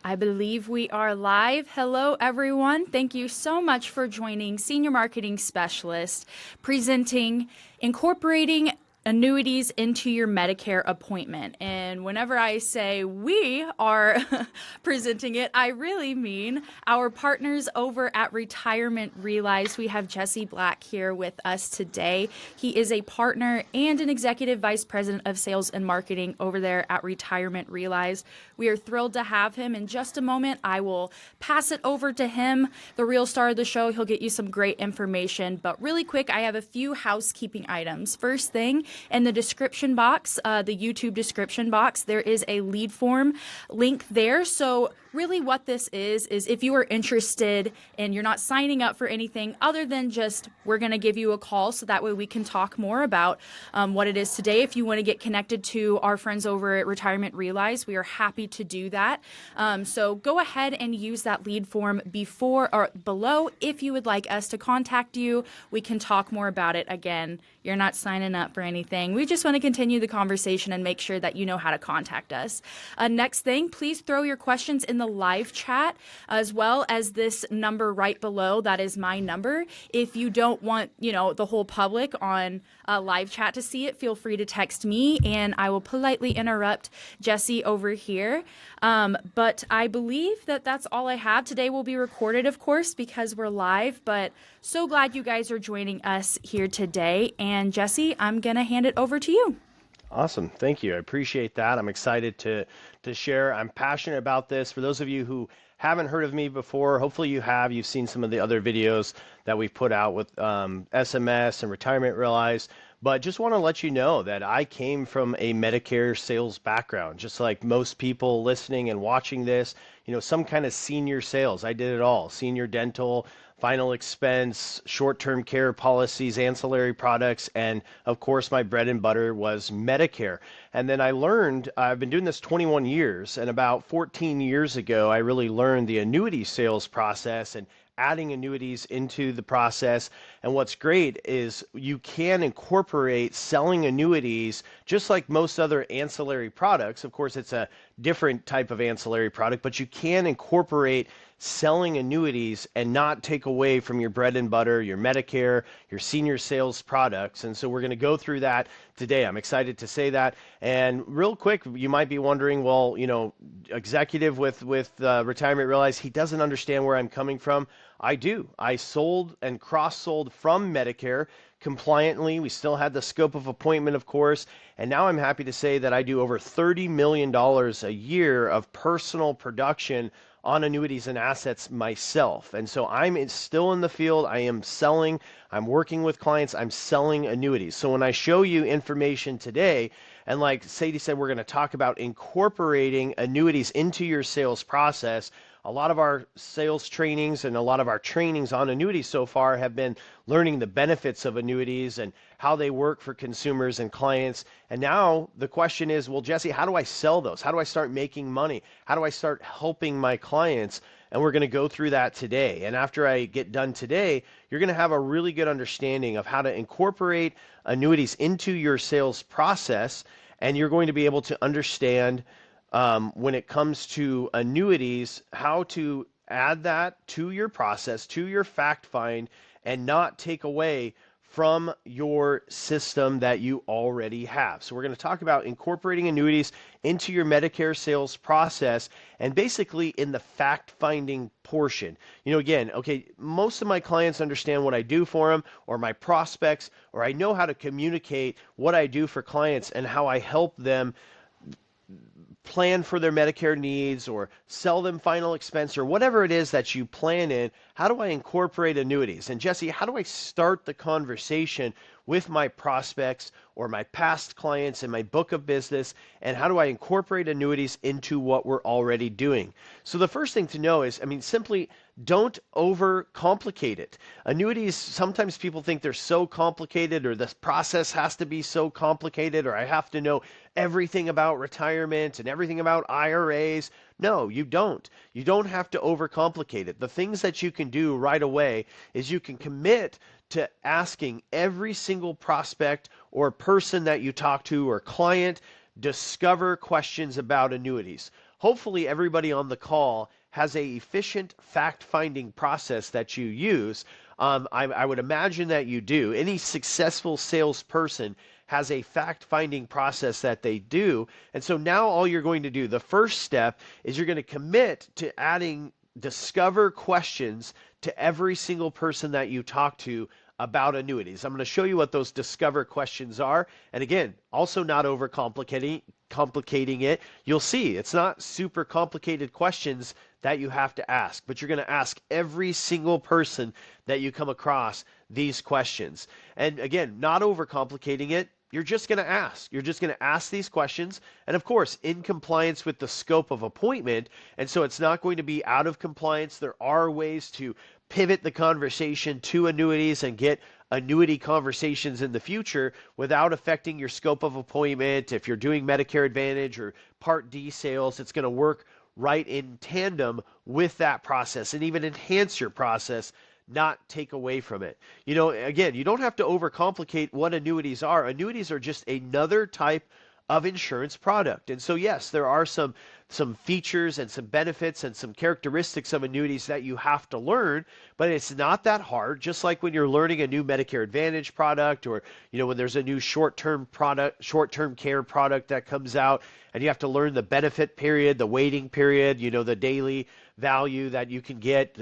I believe we are live. Hello, everyone. Thank you so much for joining Senior Marketing Specialist, presenting Incorporating Annuities into Your Medicare Appointment. And whenever I say we are presenting it, I really mean our partners over at Retirement Realize. We have Jesse Black here with us today. He is a partner and an executive vice president of sales and marketing over there at Retirement Realize. We are thrilled to have him. In just a moment, I will pass it over to him, the real star of the show. He'll get you some great information. But really quick, I have a few housekeeping items. First thing, in the description box, the YouTube description box, there is a lead form link there. So really what this is if you are interested and you're not signing up for anything other than just we're going to give you a call so that way we can talk more about what it is today. If you want to get connected to our friends over at Retirement Realize, we are happy to do that. So go ahead and use that lead form before or below. If you would like us to contact you, we can talk more about it. Again, you're not signing up for anything. We just want to continue the conversation and make sure that you know how to contact us. Next thing, please throw your questions in the live chat as well as this number right below. That is my number. If you don't want, the whole public on live chat to see it, feel free to text me and I will politely interrupt Jesse over here. But I believe that that's all I have. Today will be recorded, of course, because we're live, but so glad you guys are joining us here today. And Jesse, I'm going to hand it over to you. Awesome. Thank you. I appreciate that. I'm excited to share. I'm passionate about this. For those of you who haven't heard of me before, hopefully you have. You've seen some of the other videos that we've put out with SMS and Retirement Realize. But just want to let you know that I came from a Medicare sales background, just like most people listening and watching this, some kind of senior sales. I did it all: senior dental, final expense, short-term care policies, ancillary products, and of course my bread and butter was Medicare. And then I learned, I've been doing this 21 years, and about 14 years ago I really learned the annuity sales process and adding annuities into the process. And what's great is you can incorporate selling annuities just like most other ancillary products. Of course, it's a different type of ancillary product, but you can incorporate selling annuities and not take away from your bread and butter, your Medicare, your senior sales products. And so we're going to go through that today. I'm excited to say that. And real quick, you might be wondering, well, executive with Retirement Realize, he doesn't understand where I'm coming from. I do. I sold and cross-sold from Medicare compliantly. We still had the scope of appointment, of course. And now I'm happy to say that I do over $30 million a year of personal production on annuities and assets myself. And so I'm still in the field. I am selling. I'm working with clients. I'm selling annuities. So when I show you information today, and like Sadie said, we're going to talk about incorporating annuities into your sales process. A lot of our sales trainings and a lot of our trainings on annuities so far have been learning the benefits of annuities and how they work for consumers and clients. And now the question is, well, Jesse, how do I sell those? How do I start making money? How do I start helping my clients? And we're going to go through that today. And after I get done today, you're going to have a really good understanding of how to incorporate annuities into your sales process. And you're going to be able to understand when it comes to annuities, how to add that to your process, to your fact find, and not take away from your system that you already have. So we're going to talk about incorporating annuities into your Medicare sales process and basically in the fact finding portion. Again, okay, most of my clients understand what I do for them, or my prospects, or I know how to communicate what I do for clients and how I help them plan for their Medicare needs or sell them final expense or whatever it is that you plan in. How do I incorporate annuities? And Jesse, how do I start the conversation with my prospects or my past clients in my book of business? And how do I incorporate annuities into what we're already doing? So the first thing to know is, simply don't overcomplicate it. Annuities, sometimes people think they're so complicated, or this process has to be so complicated, or I have to know everything about retirement and everything about IRAs. No, you don't. You don't have to overcomplicate it. The things that you can do right away is you can commit to asking every single prospect or person that you talk to or client, discover questions about annuities. hopefully everybody on the call has a efficient fact-finding process that you use. I would imagine that you do. Any successful salesperson has a fact-finding process that they do. And so now all you're going to do, the first step is you're going to commit to adding discover questions to every single person that you talk to about annuities. I'm going to show you what those discover questions are. And again, also not complicating it. You'll see it's not super complicated questions that you have to ask, but you're going to ask every single person that you come across these questions. And again, not overcomplicating it. You're just going to ask. You're just going to ask these questions. And of course, in compliance with the scope of appointment. And so it's not going to be out of compliance. There are ways to pivot the conversation to annuities and get annuity conversations in the future without affecting your scope of appointment. If you're doing Medicare Advantage or Part D sales, it's going to work right in tandem with that process and even enhance your process, not take away from it. You know, again, you don't have to overcomplicate what annuities are. Annuities are just another type of insurance product. And so yes, there are some features and some benefits and some characteristics of annuities that you have to learn, but it's not that hard. Just like when you're learning a new Medicare Advantage product, or when there's a new short-term care product that comes out and you have to learn the benefit period, the waiting period, the daily value that you can get,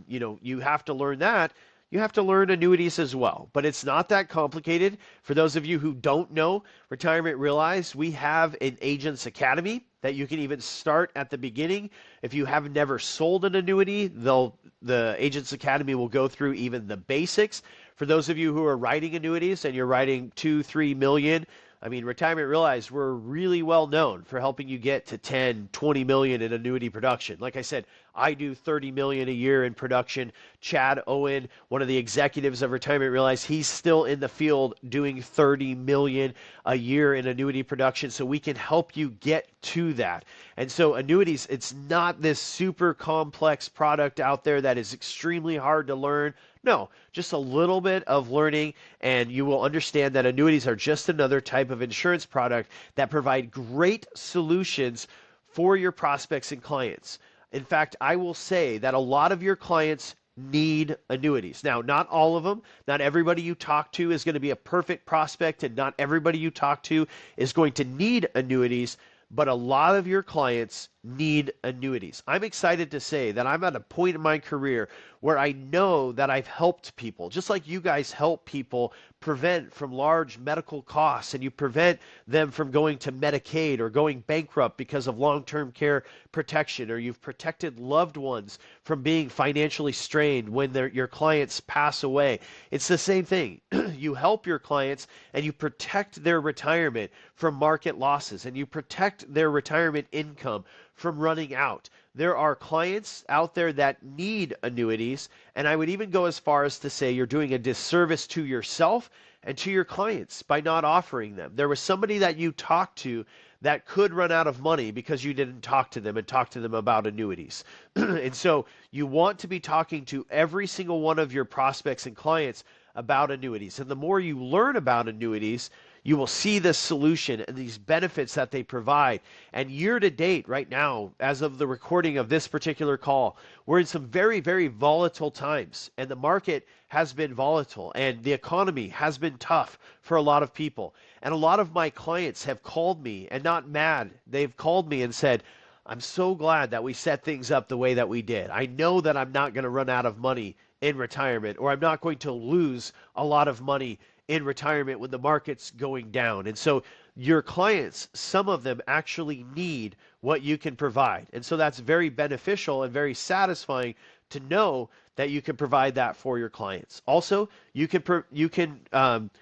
you have to learn that. You have to learn annuities as well, but it's not that complicated. For those of you who don't know Retirement Realized, we have an Agents Academy that you can even start at the beginning. If you have never sold an annuity, the Agents Academy will go through even the basics. For those of you who are writing annuities and you're writing 2-3 million, Retirement Realized, we're really well known for helping you get to 10, 20 million in annuity production. Like I said, I do 30 million a year in production. Chad Owen, one of the executives of Retirement Realized, he's still in the field doing 30 million a year in annuity production. So we can help you get to that. And so annuities, it's not this super complex product out there that is extremely hard to learn. No, just a little bit of learning and you will understand that annuities are just another type of insurance product that provide great solutions for your prospects and clients. In fact, I will say that a lot of your clients need annuities. Now, not all of them. Not everybody you talk to is going to be a perfect prospect, and not everybody you talk to is going to need annuities, but a lot of your clients need annuities. I'm excited to say that I'm at a point in my career where I know that I've helped people, just like you guys help people prevent from large medical costs, and you prevent them from going to Medicaid or going bankrupt because of long-term care protection, or you've protected loved ones from being financially strained when your clients pass away. It's the same thing. You help your clients and you protect their retirement from market losses, and you protect their retirement income from running out. There are clients out there that need annuities, and I would even go as far as to say you're doing a disservice to yourself and to your clients by not offering them. There was somebody that you talked to that could run out of money because you didn't talk to them and talk to them about annuities. And so you want to be talking to every single one of your prospects and clients about annuities. And the more you learn about annuities, you will see this solution and these benefits that they provide. And year to date, right now, as of the recording of this particular call, we're in some very, very volatile times. And the market has been volatile and the economy has been tough for a lot of people. And a lot of my clients have called me, and not mad. They've called me and said, I'm so glad that we set things up the way that we did. I know that I'm not going to run out of money in retirement, or I'm not going to lose a lot of money in retirement when the market's going down. And so your clients, some of them actually need what you can provide. And so that's very beneficial and very satisfying to know that you can provide that for your clients. Also, you can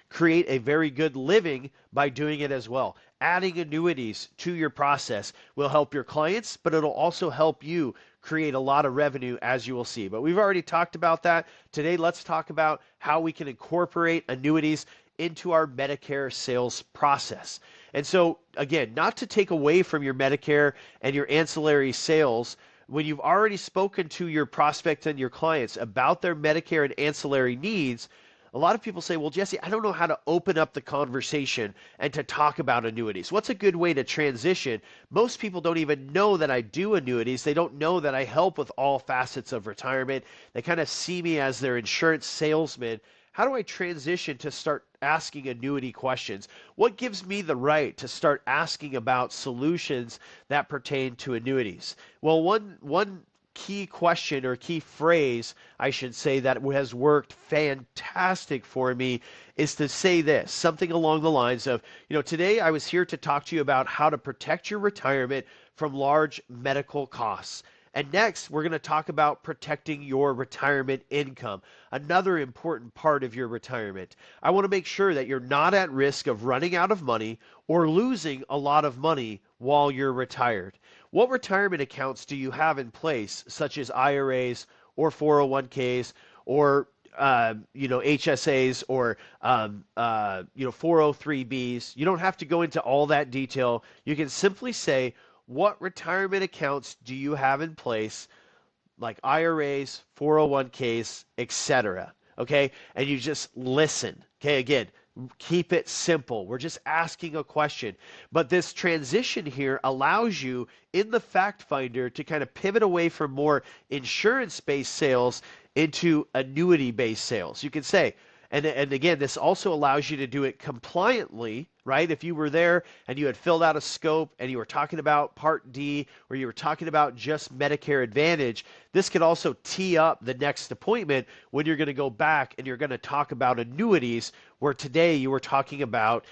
create a very good living by doing it as well. Adding annuities to your process will help your clients, but it'll also help you create a lot of revenue, as you will see. But we've already talked about that. Today, let's talk about how we can incorporate annuities into our Medicare sales process. And so, again, not to take away from your Medicare and your ancillary sales, when you've already spoken to your prospects and your clients about their Medicare and ancillary needs, a lot of people say, well, Jesse, I don't know how to open up the conversation and to talk about annuities. What's a good way to transition? Most people don't even know that I do annuities. They don't know that I help with all facets of retirement. They kind of see me as their insurance salesman. How do I transition to start asking annuity questions? What gives me the right to start asking about solutions that pertain to annuities? Well, one key question or key phrase, I should say, that has worked fantastic for me is to say this, something along the lines of, today I was here to talk to you about how to protect your retirement from large medical costs. And next, we're going to talk about protecting your retirement income, another important part of your retirement. I want to make sure that you're not at risk of running out of money or losing a lot of money while you're retired. What retirement accounts do you have in place, such as IRAs or 401ks or HSAs or 403bs? You don't have to go into all that detail. You can simply say, what retirement accounts do you have in place, like IRAs, 401ks, etc.? Okay, and you just listen. Okay, again, keep it simple. We're just asking a question. But this transition here allows you in the fact finder to kind of pivot away from more insurance-based sales into annuity-based sales. You can say, and again, this also allows you to do it compliantly, right? If you were there and you had filled out a scope and you were talking about Part D or you were talking about just Medicare Advantage, this could also tee up the next appointment when you're going to go back and you're going to talk about annuities, where today you were talking about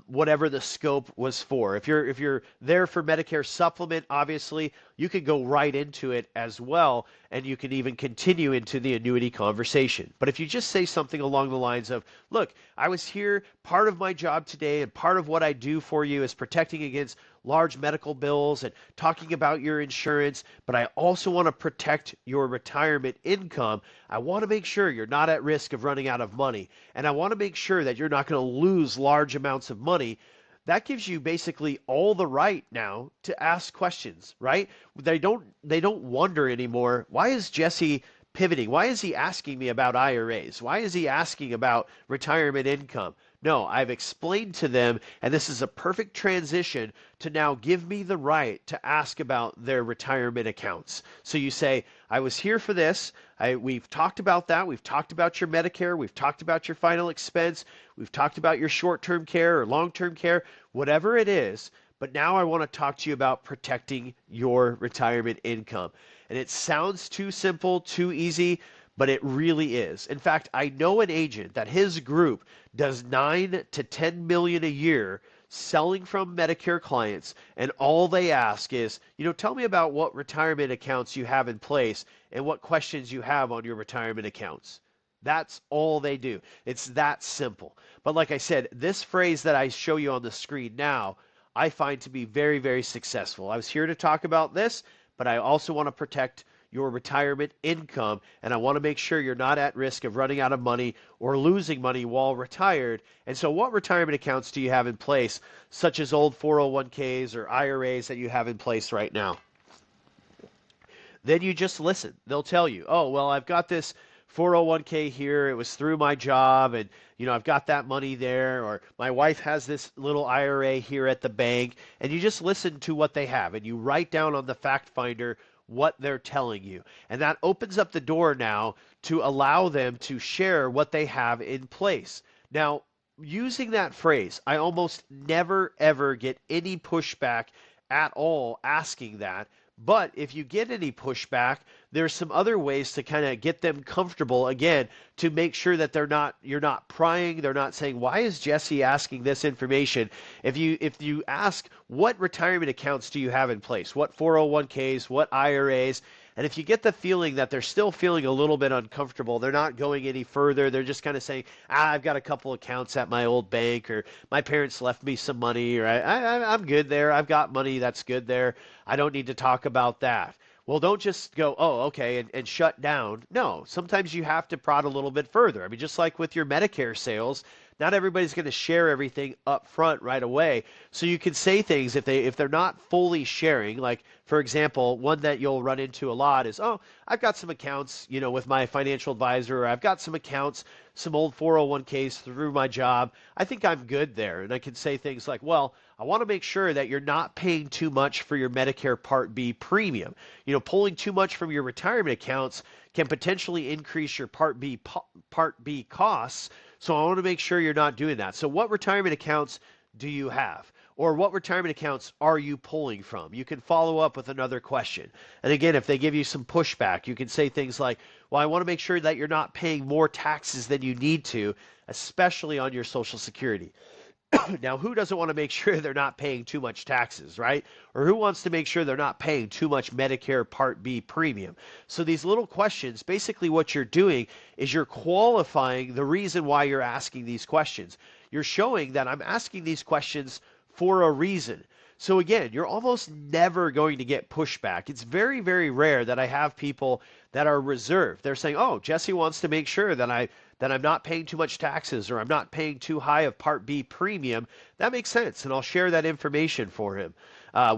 whatever the scope was for. If you're there for Medicare supplement, obviously you can go right into it as well, and you can even continue into the annuity conversation. But if you just say something along the lines of, look, I was here, part of my job today and part of what I do for you is protecting against large medical bills and talking about your insurance, but I also want to protect your retirement income. I want to make sure you're not at risk of running out of money, and I want to make sure that you're not going to lose large amounts of money. That gives you basically all the right now to ask questions, right? They don't wonder anymore, why is Jesse pivoting? Why is he asking me about IRAs? Why is he asking about retirement income? No, I've explained to them, and this is a perfect transition to now give me the right to ask about their retirement accounts. So you say, I was here for this. We've talked about that. We've talked about your Medicare. We've talked about your final expense. We've talked about your short-term care or long-term care, whatever it is. But now I want to talk to you about protecting your retirement income. And it sounds too simple, too easy, but it really is. In fact, I know an agent that his group does 9 to 10 million a year selling from Medicare clients, and all they ask is, tell me about what retirement accounts you have in place and what questions you have on your retirement accounts. That's all they do. It's that simple. But like I said, this phrase that I show you on the screen now, I find to be very, very successful. I was here to talk about this, but I also want to protect your retirement income, and I want to make sure you're not at risk of running out of money or losing money while retired. And so what retirement accounts do you have in place, such as old 401ks or IRAs that you have in place right now? Then you just listen. They'll tell you, oh, well, I've got this 401k here. It was through my job, and I've got that money there, or my wife has this little IRA here at the bank. And you just listen to what they have, and you write down on the fact finder what they're telling you. And that opens up the door now to allow them to share what they have in place. Now, using that phrase, I almost never ever get any pushback at all asking that. But if you get any pushback, there's some other ways to kind of get them comfortable, again, to make sure that you're not prying, they're not saying, why is Jesse asking this information? If you ask, what retirement accounts do you have in place? What 401ks, what IRAs? And if you get the feeling that they're still feeling a little bit uncomfortable, they're not going any further, they're just kind of saying, I've got a couple accounts at my old bank, or my parents left me some money, or I'm good there, I've got money that's good there, I don't need to talk about that. Well, don't just go, oh, okay, and shut down. No, sometimes you have to prod a little bit further. I mean, just like with your Medicare sales, not everybody's going to share everything up front right away. So you can say things if they're not fully sharing, like for example, one that you'll run into a lot is, oh, I've got some accounts, with my financial advisor, or I've got some accounts, some old 401ks through my job. I think I'm good there. And I can say things like, well, I want to make sure that you're not paying too much for your Medicare Part B premium. Pulling too much from your retirement accounts can potentially increase your Part B costs. So I want to make sure you're not doing that. So what retirement accounts do you have? Or what retirement accounts are you pulling from? You can follow up with another question. And again, if they give you some pushback, you can say things like, well, I want to make sure that you're not paying more taxes than you need to, especially on your Social Security. Now, who doesn't want to make sure they're not paying too much taxes, right? Or who wants to make sure they're not paying too much Medicare Part B premium? So these little questions, basically what you're doing is you're qualifying the reason why you're asking these questions. You're showing that I'm asking these questions for a reason. So again, you're almost never going to get pushback. It's very, very rare that I have people that are reserved. They're saying, "Oh, Jesse wants to make sure that I'm not paying too much taxes, or I'm not paying too high of Part B premium." That makes sense, and I'll share that information for him,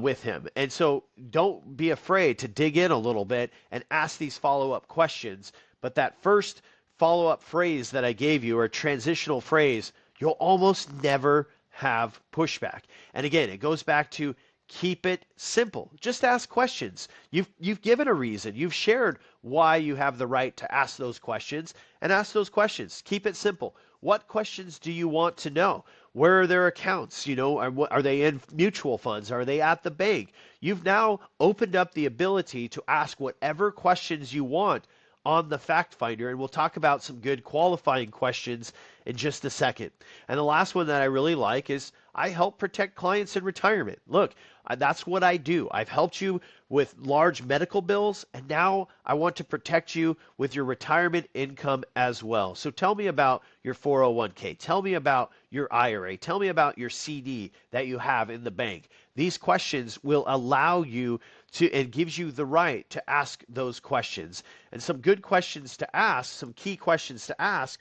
with him. And so don't be afraid to dig in a little bit and ask these follow-up questions. But that first follow-up phrase that I gave you, or transitional phrase, you'll almost never have pushback. And again, it goes back to keep it simple. Just ask questions. You've given a reason. You've shared why you have the right to ask those questions, and ask those questions. Keep it simple. What questions do you want to know? Where are their accounts? Are they in mutual funds? Are they at the bank? You've now opened up the ability to ask whatever questions you want on the Fact Finder, and we'll talk about some good qualifying questions in just a second. And the last one that I really like is, I help protect clients in retirement. Look, that's what I do. I've helped you with large medical bills, and now I want to protect you with your retirement income as well. So tell me about your 401k. Tell me about your IRA. Tell me about your CD that you have in the bank. These questions will allow you to, and gives you the right to ask those questions. And some good questions to ask, some key questions to ask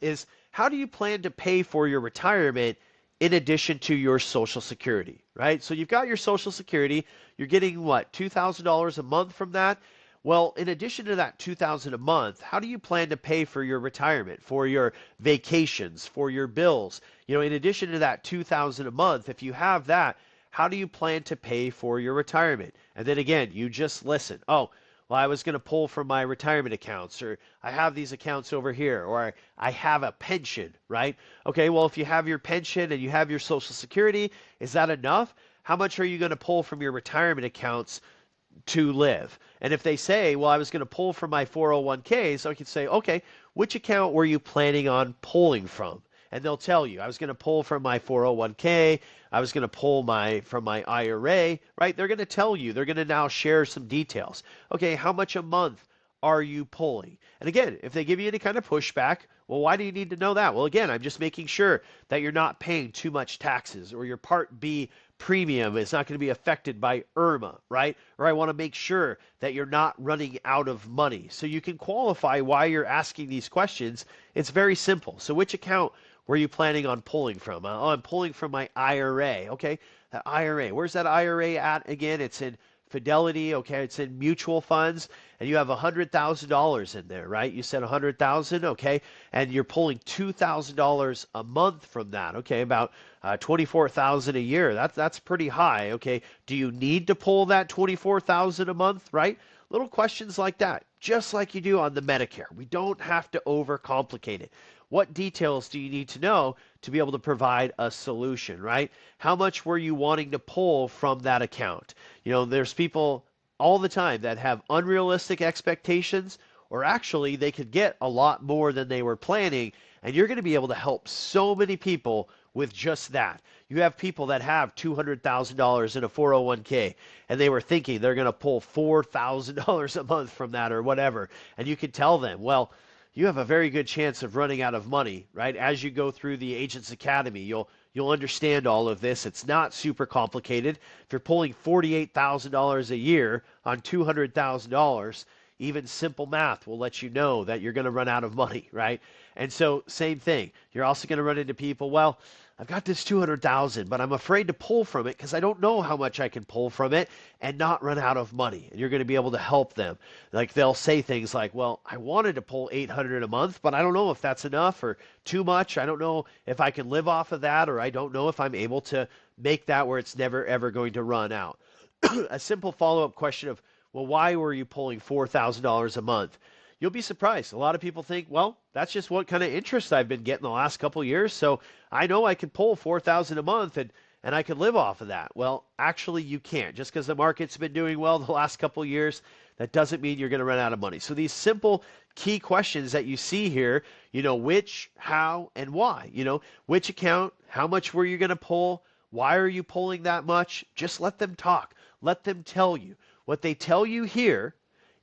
is, how do you plan to pay for your retirement in addition to your Social Security, right? So you've got your Social Security, you're getting what, $2,000 a month from that? Well, in addition to that $2,000 a month, how do you plan to pay for your retirement, for your vacations, for your bills? In addition to that $2,000 a month, if you have that, how do you plan to pay for your retirement? And then again, you just listen. Oh, well, I was going to pull from my retirement accounts, or I have these accounts over here, or I have a pension, right? Okay, well, if you have your pension and you have your Social Security, is that enough? How much are you going to pull from your retirement accounts to live? And if they say, well, I was going to pull from my 401k, so I can say, okay, which account were you planning on pulling from? And they'll tell you, I was going to pull from my 401k, I was going to pull from my IRA, right? They're going to tell you, they're going to now share some details. Okay, how much a month are you pulling? And again, if they give you any kind of pushback, well, why do you need to know that? Well, again, I'm just making sure that you're not paying too much taxes, or your Part B premium is not going to be affected by IRMA, right? Or I want to make sure that you're not running out of money. So you can qualify why you're asking these questions. It's very simple. So which account were you planning on pulling from? Oh, I'm pulling from my IRA. Okay, that IRA. Where's that IRA at again? It's in Fidelity. Okay, it's in mutual funds, and you have $100,000 in there, right? You said 100,000. Okay, and you're pulling $2,000 a month from that. Okay, about 24,000 a year. That's pretty high. Okay, do you need to pull that 24,000 a month? Right? Little questions like that, just like you do on the Medicare. We don't have to overcomplicate it. What details do you need to know to be able to provide a solution, right? How much were you wanting to pull from that account? There's people all the time that have unrealistic expectations, or actually they could get a lot more than they were planning, and you're going to be able to help so many people with just that. You have people that have $200,000 in a 401k, and they were thinking they're going to pull $4,000 a month from that or whatever, and you can tell them, well, you have a very good chance of running out of money, right? As you go through the Agents Academy, you'll understand all of this. It's not super complicated. If you're pulling $48,000 a year on $200,000, even simple math will let you know that you're going to run out of money, right? And so same thing. You're also going to run into people, well, I've got this 200,000, but I'm afraid to pull from it because I don't know how much I can pull from it and not run out of money. And you're going to be able to help them. Like they'll say things like, well, I wanted to pull 800 a month, but I don't know if that's enough or too much. I don't know if I can live off of that, or I don't know if I'm able to make that where it's never ever going to run out. A simple follow-up question of, well, why were you pulling $4,000 a month? You'll be surprised. A lot of people think, well, that's just what kind of interest I've been getting the last couple of years, so I know I can pull 4,000 a month and I can live off of that. Well, actually you can't. Just because the market's been doing well the last couple of years, that doesn't mean you're going to run out of money. So these simple key questions that you see here, which, how, and why. Which account, how much were you going to pull? Why are you pulling that much? Just let them talk. Let them tell you. What they tell you here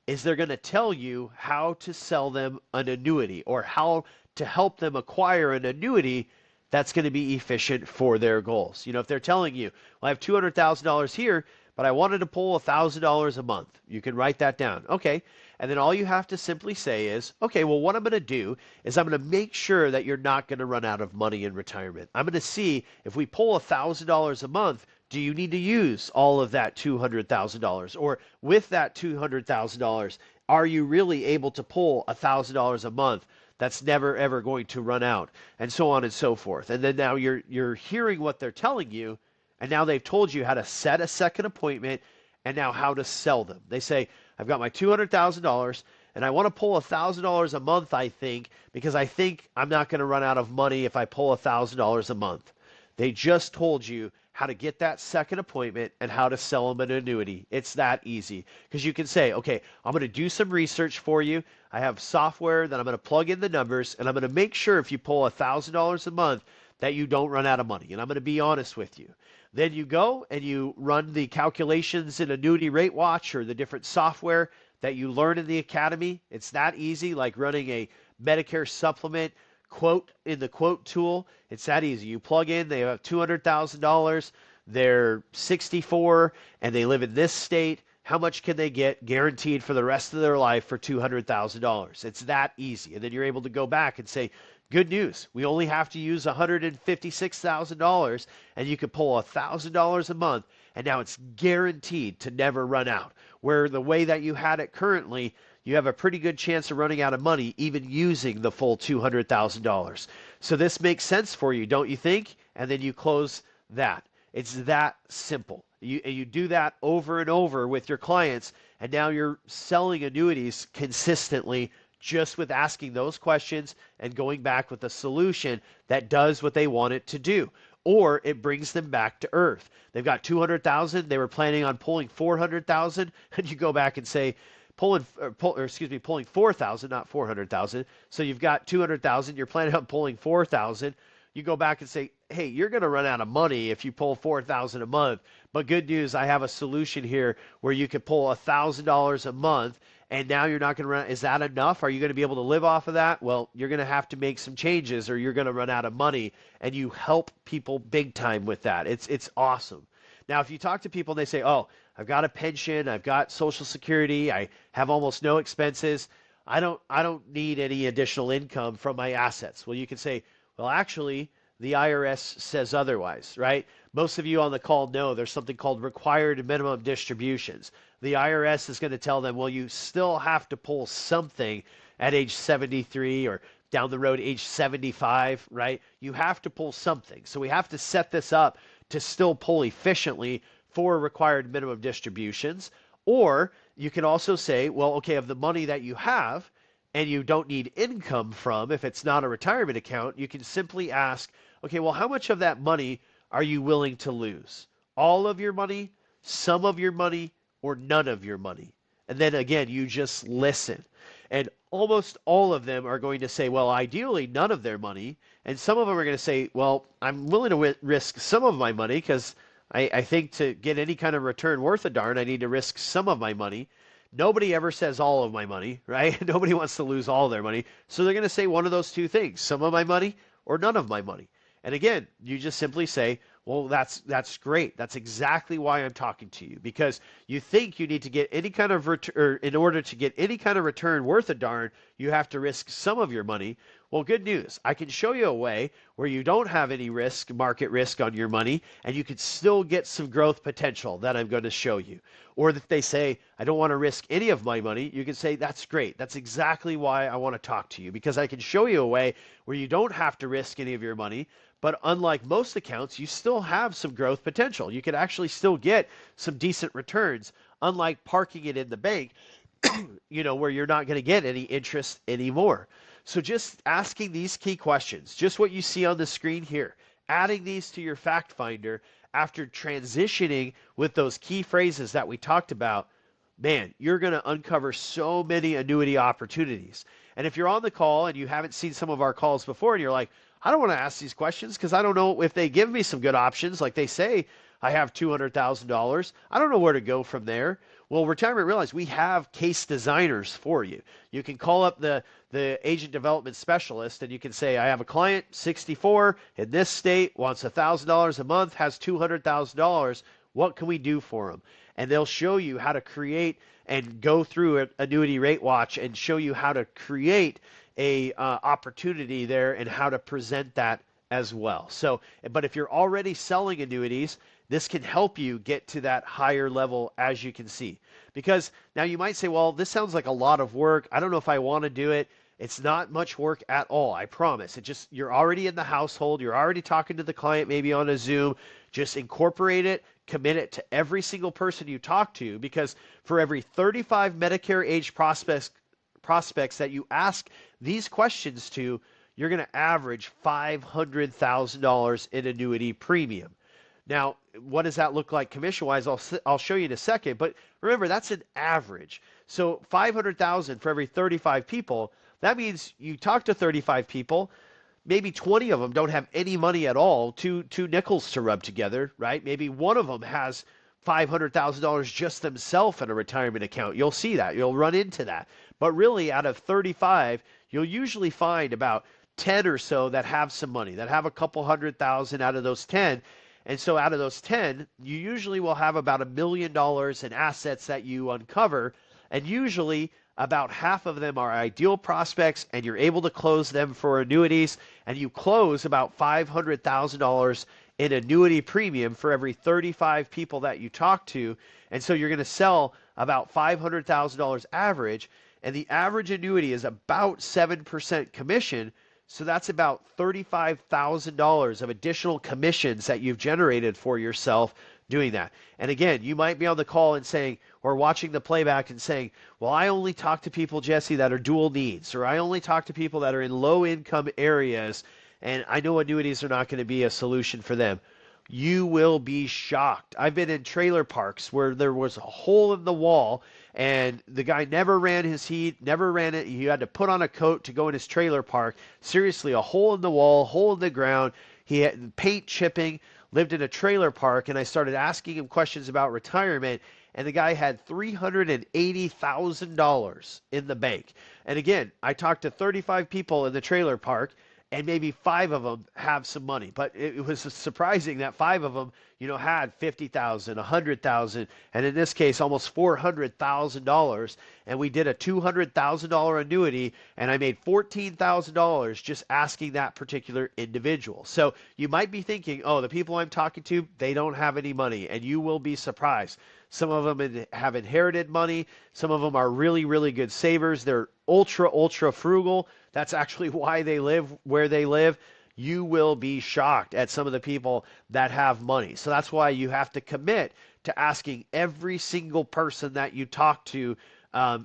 is they're going to tell you how to sell them an annuity or how to help them acquire an annuity that's going to be efficient for their goals. If they're telling you, well, I have $200,000 here, but I wanted to pull $1,000 a month. You can write that down. Okay. And then all you have to simply say is, okay, well, what I'm going to do is I'm going to make sure that you're not going to run out of money in retirement. I'm going to see if we pull $1,000 a month, do you need to use all of that $200,000? Or with that $200,000, are you really able to pull $1,000 a month that's never ever going to run out? And so on and so forth. And then now you're hearing what they're telling you, and now they've told you how to set a second appointment and now how to sell them. They say, I've got my $200,000 and I want to pull $1,000 a month, I think, because I think I'm not going to run out of money if I pull $1,000 a month. They just told you how to get that second appointment and how to sell them an annuity. It's that easy because you can say, okay, I'm going to do some research for you. I have software that I'm going to plug in the numbers, and I'm going to make sure if you pull $1,000 a month that you don't run out of money. And I'm going to be honest with you. Then you go and you run the calculations in Annuity Rate Watch or the different software that you learn in the academy. It's that easy, like running a Medicare supplement quote in the quote tool. It's that easy. You plug in, they have $200,000, they're 64, and they live in this state. How much can they get guaranteed for the rest of their life for $200,000? It's that easy. And then you're able to go back and say, good news, we only have to use $156,000, and you can pull $1,000 a month, and now it's guaranteed to never run out. Where the way that you had it currently, you have a pretty good chance of running out of money even using the full $200,000. So this makes sense for you, don't you think? And then you close that. It's that simple. You do that over and over with your clients, and now you're selling annuities consistently just with asking those questions and going back with a solution that does what they want it to do. Or it brings them back to earth. They've got 200,000, they were planning on pulling 400,000, and you go back and say, pulling 4,000, not 400,000. So you've got 200,000, you're planning on pulling 4,000. You go back and say, hey, you're going to run out of money if you pull 4,000 a month. But good news, I have a solution here where you can pull $1,000 a month, and now you're not going to run. Is that enough? Are you going to be able to live off of that? Well, you're going to have to make some changes or you're going to run out of money, and you help people big time with that. It's awesome. Now, if you talk to people and they say, oh, I've got a pension, I've got Social Security, I have almost no expenses, I don't need any additional income from my assets. Well, you can say, well, actually, the IRS says otherwise, right? Most of you on the call know there's something called required minimum distributions. The IRS is going to tell them, well, you still have to pull something at age 73 or down the road age 75, right? You have to pull something. So we have to set this up to still pull efficiently for required minimum distributions. Or you can also say, well, okay, of the money that you have and you don't need income from, if it's not a retirement account, you can simply ask, okay, well, how much of that money are you willing to lose? All of your money, some of your money, or none of your money? And then again, you just listen. And almost all of them are going to say, well, ideally, none of their money. And some of them are going to say, well, I'm willing to risk some of my money because I think to get any kind of return worth a darn, I need to risk some of my money. Nobody ever says all of my money, right? Nobody wants to lose all their money. So they're going to say one of those two things, some of my money or none of my money. And again, you just simply say, Well, that's great. That's exactly why I'm talking to you, because you think you need to get any kind of return, in order to get any kind of return worth a darn, you have to risk some of your money. Well, good news. I can show you a way where you don't have any risk, market risk on your money, and you can still get some growth potential that I'm going to show you. Or if they say, I don't want to risk any of my money, you can say, that's great. That's exactly why I want to talk to you, because I can show you a way where you don't have to risk any of your money. But unlike most accounts, you still have some growth potential. You can actually still get some decent returns, unlike parking it in the bank, where you're not going to get any interest anymore. So just asking these key questions, just what you see on the screen here, adding these to your fact finder after transitioning with those key phrases that we talked about, man, you're going to uncover so many annuity opportunities. And if you're on the call and you haven't seen some of our calls before and you're like, I don't want to ask these questions because I don't know if they give me some good options. Like they say, I have $200,000. I don't know where to go from there. Well, Retirement Realize, we have case designers for you. You can call up the agent development specialist and you can say, I have a client, 64, in this state, wants $1,000 a month, has $200,000. What can we do for them? And they'll show you how to create and go through an annuity rate watch and show you how to create a opportunity there and how to present that as well. So, but if you're already selling annuities, this can help you get to that higher level, as you can see. Because now you might say, well, this sounds like a lot of work. I don't know if I want to do it. It's not much work at all, I promise. It just, you're already in the household, you're already talking to the client maybe on a Zoom. Just incorporate it, commit it to every single person you talk to, because for every 35 Medicare age prospects that you ask these questions to, you're going to average $500,000 in annuity premium. Now, what does that look like commission-wise? I'll show you in a second, but remember, that's an average. So 500,000 for every 35 people, that means you talk to 35 people, maybe 20 of them don't have any money at all, two nickels to rub together, right? Maybe one of them has $500,000 just themselves in a retirement account. You'll see that. You'll run into that. But really, out of 35, you'll usually find about 10 or so that have some money, that have a couple $100,000 out of those 10. And so out of those 10, you usually will have about $1 million in assets that you uncover. And usually about half of them are ideal prospects, and you're able to close them for annuities. And you close about $500,000 in annuity premium for every 35 people that you talk to. And so you're going to sell about $500,000 average. And the average annuity is about 7% commission. So that's about $35,000 of additional commissions that you've generated for yourself doing that. And again, you might be on the call and saying, or watching the playback and saying, well, I only talk to people, Jesse, that are dual needs, or I only talk to people that are in low income areas, and I know annuities are not going to be a solution for them. You will be shocked. I've been in trailer parks where there was a hole in the wall and the guy never ran his heat, never ran it. He had to put on a coat to go in his trailer park. Seriously, a hole in the wall, hole in the ground. He had paint chipping, lived in a trailer park, and I started asking him questions about retirement, and the guy had $380,000 in the bank. And again, I talked to 35 people in the trailer park, and maybe 5 of them have some money. But it was surprising that 5 of them, had $50,000, $100,000, and in this case, almost $400,000. And we did a $200,000 annuity, and I made $14,000 just asking that particular individual. So you might be thinking, oh, the people I'm talking to, they don't have any money, and you will be surprised. Some of them have inherited money. Some of them are really, really good savers. They're ultra frugal. That's actually why they live where they live. You will be shocked at some of the people that have money. So that's why you have to commit to asking every single person that you talk to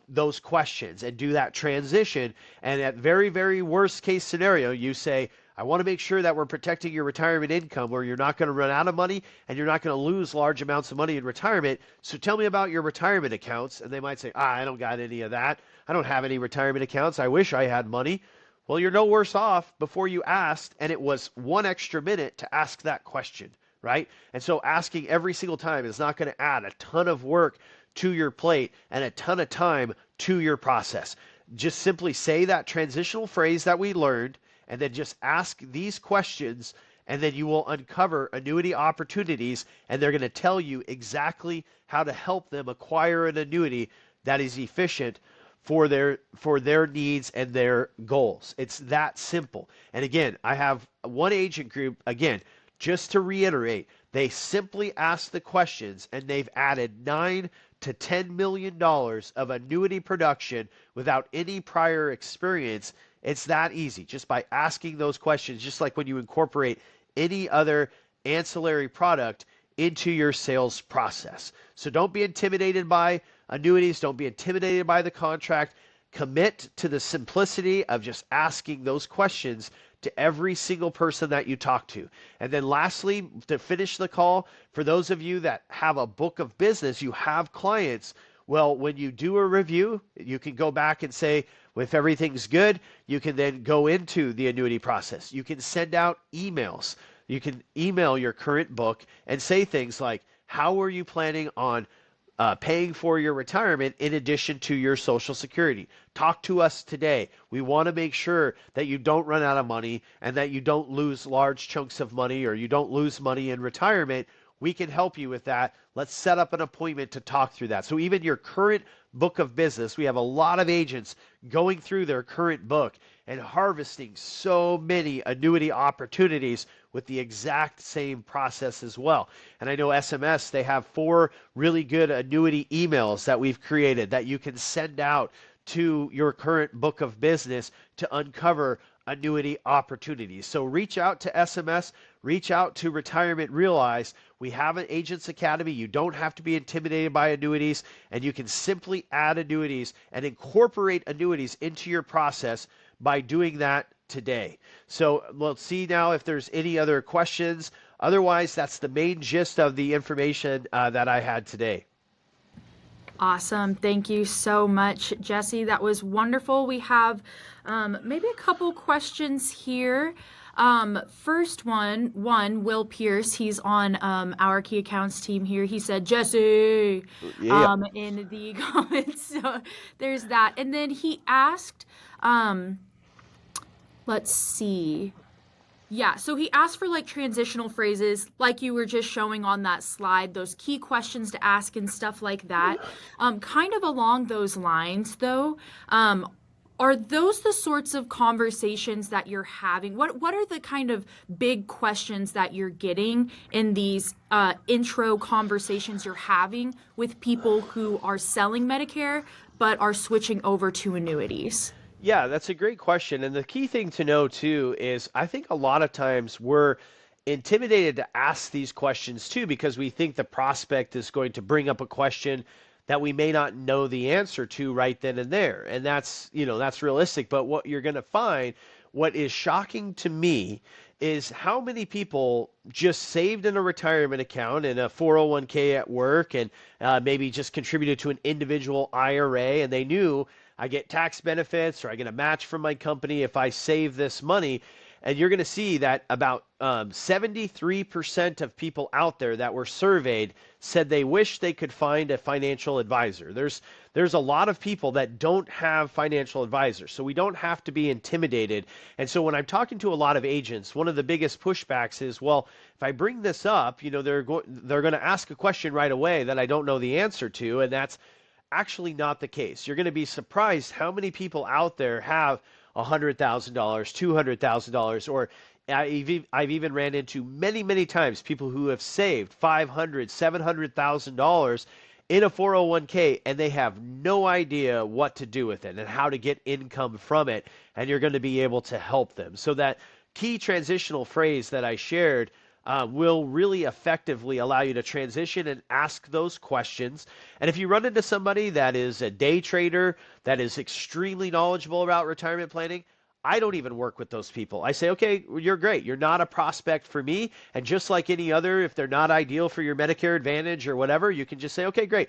those questions and do that transition. And at very, very worst case scenario, you say, I want to make sure that we're protecting your retirement income where you're not going to run out of money and you're not going to lose large amounts of money in retirement. So tell me about your retirement accounts. And they might say, I don't got any of that. I don't have any retirement accounts. I wish I had money. Well, you're no worse off before you asked, and it was 1 extra minute to ask that question, right? And so asking every single time is not going to add a ton of work to your plate and a ton of time to your process. Just simply say that transitional phrase that we learned, and then just ask these questions, and then you will uncover annuity opportunities, and they're going to tell you exactly how to help them acquire an annuity that is efficient for their needs and their goals. It's that simple. And again, I have one agent group, again, just to reiterate, they simply ask the questions and they've added $9 to $10 million of annuity production without any prior experience. It's that easy, just by asking those questions, just like when you incorporate any other ancillary product into your sales process. So don't be intimidated by annuities. Don't be intimidated by the contract. Commit to the simplicity of just asking those questions to every single person that you talk to. And then lastly, to finish the call, for those of you that have a book of business, you have clients, well, when you do a review, you can go back and say, if everything's good, you can then go into the annuity process. You can send out emails. You can email your current book and say things like, how are you planning on paying for your retirement in addition to your Social Security? Talk to us today. We want to make sure that you don't run out of money and that you don't lose large chunks of money or you don't lose money in retirement. We can help you with that. Let's set up an appointment to talk through that. So even your current book of business, we have a lot of agents going through their current book and harvesting so many annuity opportunities with the exact same process as well. And I know SMS, they have 4 really good annuity emails that we've created that you can send out to your current book of business to uncover annuity opportunities. So reach out to SMS, reach out to Retirement Realize. We have an Agents Academy. You don't have to be intimidated by annuities, and you can simply add annuities and incorporate annuities into your process by doing that today. So we'll see now if there's any other questions. Otherwise, that's the main gist of the information that I had today. Awesome. Thank you so much, Jesse. That was wonderful. We have maybe a couple questions here. First one, Will Pierce, he's on our key accounts team here. He said, Jesse, Yeah. in the comments. So there's that. And then he asked, let's see. Yeah, so he asked for like transitional phrases, like you were just showing on that slide, those key questions to ask and stuff like that. Kind of along those lines, though, are those the sorts of conversations that you're having? What are the kind of big questions that you're getting in these intro conversations you're having with people who are selling Medicare but are switching over to annuities? Yeah, that's a great question. And the key thing to know too is I think a lot of times we're intimidated to ask these questions too because we think the prospect is going to bring up a question that we may not know the answer to right then and there. And that's realistic. But what you're going to find, what is shocking to me is how many people just saved in a retirement account in a 401k at work and maybe just contributed to an individual IRA and they knew I get tax benefits or I get a match from my company if I save this money. And you're going to see that about 73% of people out there that were surveyed said they wish they could find a financial advisor. There's a lot of people that don't have financial advisors, so we don't have to be intimidated. And so when I'm talking to a lot of agents, one of the biggest pushbacks is, well, if I bring this up, they're going to ask a question right away that I don't know the answer to, and that's actually not the case. You're going to be surprised how many people out there have $100,000, $200,000, or I've even ran into many times people who have saved $500,000, $700,000 in a 401k and they have no idea what to do with it and how to get income from it. And you're going to be able to help them. So that key transitional phrase that I shared will really effectively allow you to transition and ask those questions. And if you run into somebody that is a day trader, that is extremely knowledgeable about retirement planning, I don't even work with those people. I say, okay, you're great. You're not a prospect for me. And just like any other, if they're not ideal for your Medicare Advantage or whatever, you can just say, okay, great.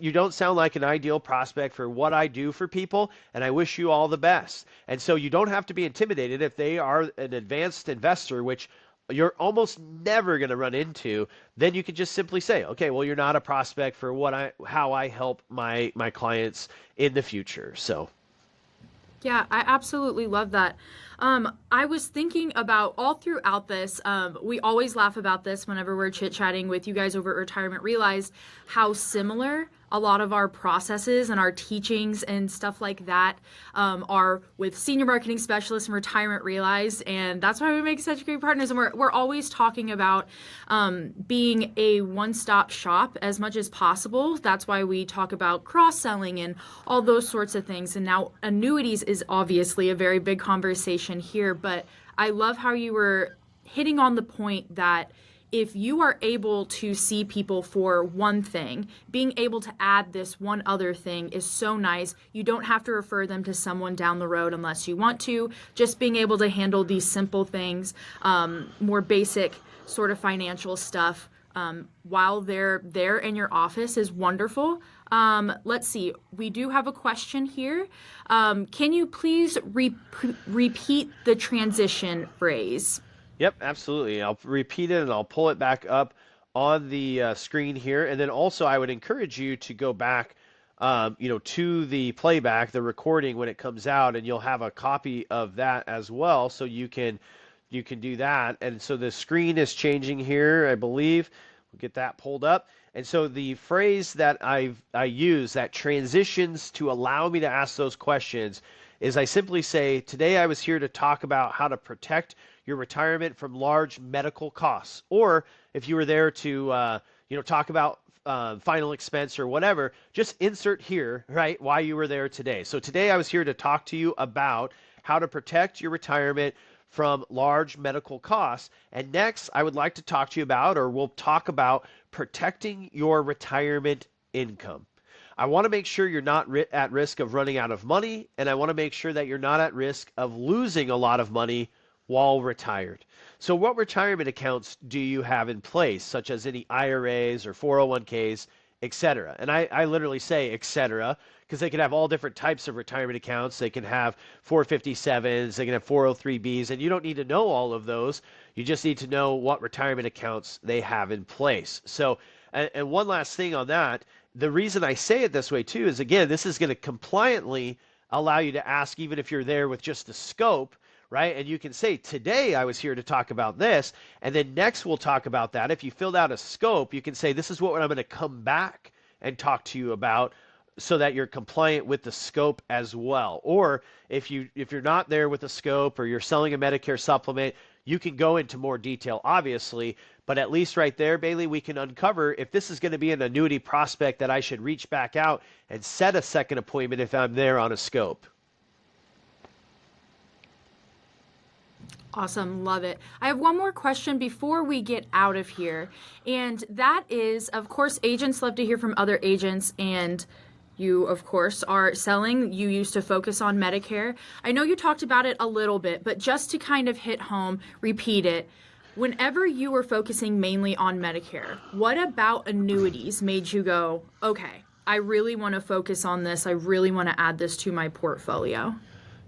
You don't sound like an ideal prospect for what I do for people, and I wish you all the best. And so you don't have to be intimidated if they are an advanced investor, which you're almost never going to run into. Then you can just simply say, okay, well, you're not a prospect for how I help my clients in the future. So Yeah, I absolutely love that. I was thinking about all throughout this. We always laugh about this whenever we're chit chatting with you guys over at Retirement Realized, how similar a lot of our processes and our teachings and stuff like that are with senior marketing specialists and Retirement Realized, and that's why we make such great partners. And we're always talking about being a one-stop shop as much as possible. That's why we talk about cross-selling and all those sorts of things. And now annuities is obviously a very big conversation here, but I love how you were hitting on the point that if you are able to see people for one thing, being able to add this one other thing is so nice. You don't have to refer them to someone down the road unless you want to. Just being able to handle these simple things, more basic sort of financial stuff, while they're there in your office is wonderful. Let's see. We do have a question here. Can you please repeat the transition phrase? Yep, absolutely. I'll repeat it and I'll pull it back up on the screen here. And then also I would encourage you to go back, to the playback, the recording when it comes out, and you'll have a copy of that as well. So you can do that. And so the screen is changing here, I believe. We'll get that pulled up. And so the phrase that I use that transitions to allow me to ask those questions is I simply say, today I was here to talk about how to protect your retirement from large medical costs. Or if you were there to, talk about final expense or whatever, just insert here, right, why you were there today. So today I was here to talk to you about how to protect your retirement from large medical costs. And next, I would like to talk to you about, or we'll talk about, protecting your retirement income. I want to make sure you're not at risk of running out of money, and I want to make sure that you're not at risk of losing a lot of money while retired. So what retirement accounts do you have in place, such as any IRAs or 401ks, etc.? And I literally say etc. because they can have all different types of retirement accounts. They can have 457s, they can have 403bs, and you don't need to know all of those. You just need to know what retirement accounts they have in place. So, and one last thing on that, the reason I say it this way too is, again, this is going to compliantly allow you to ask even if you're there with just the scope, right? And you can say, today I was here to talk about this, and then next we'll talk about that. If you filled out a scope, you can say, this is what I'm going to come back and talk to you about, so that you're compliant with the scope as well. Or if you're not there with the scope, or you're selling a Medicare supplement, you can go into more detail, obviously, but at least right there, Bailey, we can uncover if this is going to be an annuity prospect that I should reach back out and set a second appointment if I'm there on a scope. Awesome. Love it. I have one more question before we get out of here. And that is, of course, agents love to hear from other agents, and you, of course, are selling. You used to focus on Medicare. I know you talked about it a little bit, but just to kind of hit home, repeat it. Whenever you were focusing mainly on Medicare, what about annuities made you go, okay, I really want to focus on this. I really want to add this to my portfolio?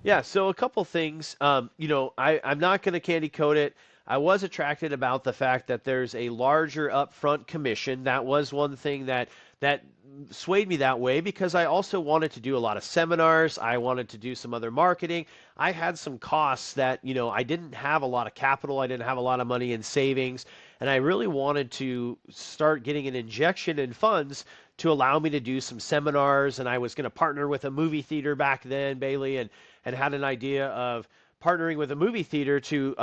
Yeah, so a couple things. I'm not going to candy coat it. I was attracted about the fact that there's a larger upfront commission. That was one thing that swayed me that way, because I also wanted to do a lot of seminars. I wanted to do some other marketing. I had some costs that, I didn't have a lot of capital. I didn't have a lot of money in savings. And I really wanted to start getting an injection in funds to allow me to do some seminars. And I was going to partner with a movie theater back then, Bailey, and had an idea of partnering with a movie theater to,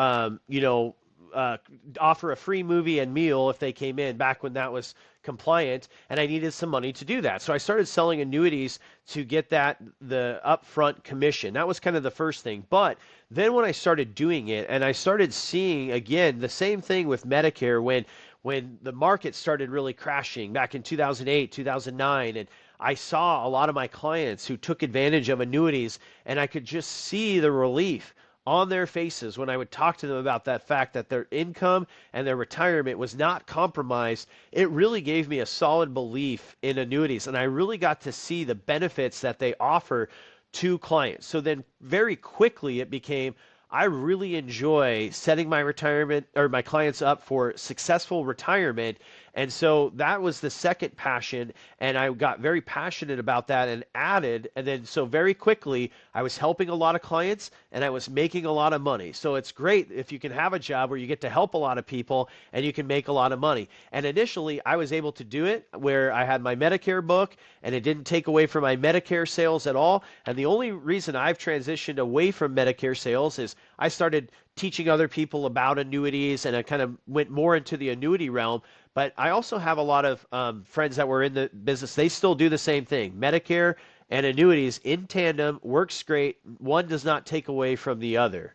offer a free movie and meal if they came in, back when that was compliant, and I needed some money to do that. So I started selling annuities to get the upfront commission. That was kind of the first thing. But then when I started doing it, and I started seeing, again, the same thing with Medicare, when the market started really crashing back in 2008, 2009, and I saw a lot of my clients who took advantage of annuities, and I could just see the relief on their faces when I would talk to them about that fact that their income and their retirement was not compromised. It really gave me a solid belief in annuities, and I really got to see the benefits that they offer to clients. So then very quickly it became, I really enjoy setting my retirement or my clients up for successful retirement, And so that was the second passion, and I got very passionate about that and added, and then so very quickly I was helping a lot of clients and I was making a lot of money. So it's great if you can have a job where you get to help a lot of people and you can make a lot of money. And initially I was able to do it where I had my Medicare book and it didn't take away from my Medicare sales at all. And the only reason I've transitioned away from Medicare sales is I started teaching other people about annuities and I kind of went more into the annuity realm. But I also have a lot of friends that were in the business. They still do the same thing. Medicare and annuities in tandem works great. One does not take away from the other.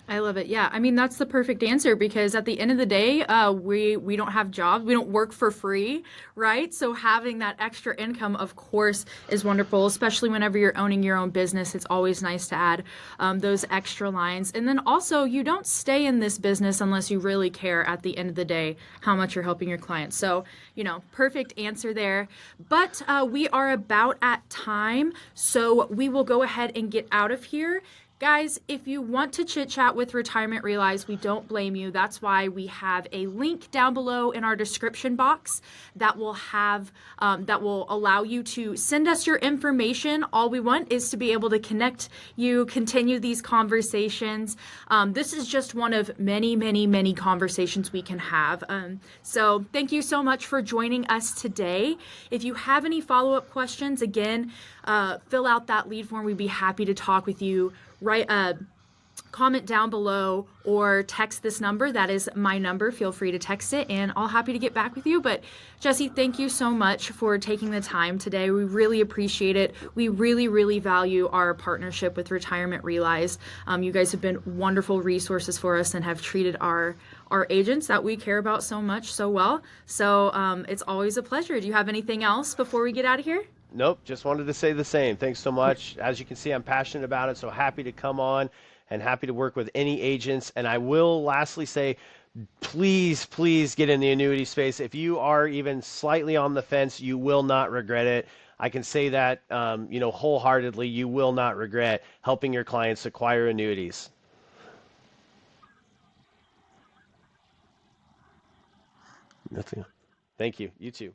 I love it. Yeah, I mean that's the perfect answer because at the end of the day, we don't have jobs, we don't work for free, right? So having that extra income, of course, is wonderful, especially whenever you're owning your own business. It's always nice to add those extra lines, and then also you don't stay in this business unless you really care. At the end of the day, how much you're helping your clients. So perfect answer there. But we are about at time, so we will go ahead and get out of here. Guys, if you want to chit chat with Retirement Realize, we don't blame you. That's why we have a link down below in our description box that will allow you to send us your information. All we want is to be able to connect you, continue these conversations. This is just one of many, many, many conversations we can have. So thank you so much for joining us today. If you have any follow-up questions, again, fill out that lead form. We'd be happy to talk with you. Comment down below or text this number. That is my number. Feel free to text it and I'll happy to get back with you. But Jesse, thank you so much for taking the time today. We really appreciate it. We really, really value our partnership with Retirement Realize. You guys have been wonderful resources for us and have treated our agents that we care about so much so well. So it's always a pleasure. Do you have anything else before we get out of here? Nope, just wanted to say the same. Thanks so much. As you can see, I'm passionate about it, so happy to come on and happy to work with any agents. And I will lastly say, please, please get in the annuity space. If you are even slightly on the fence, you will not regret it. I can say that, wholeheartedly, you will not regret helping your clients acquire annuities. Nothing. Thank you. You too.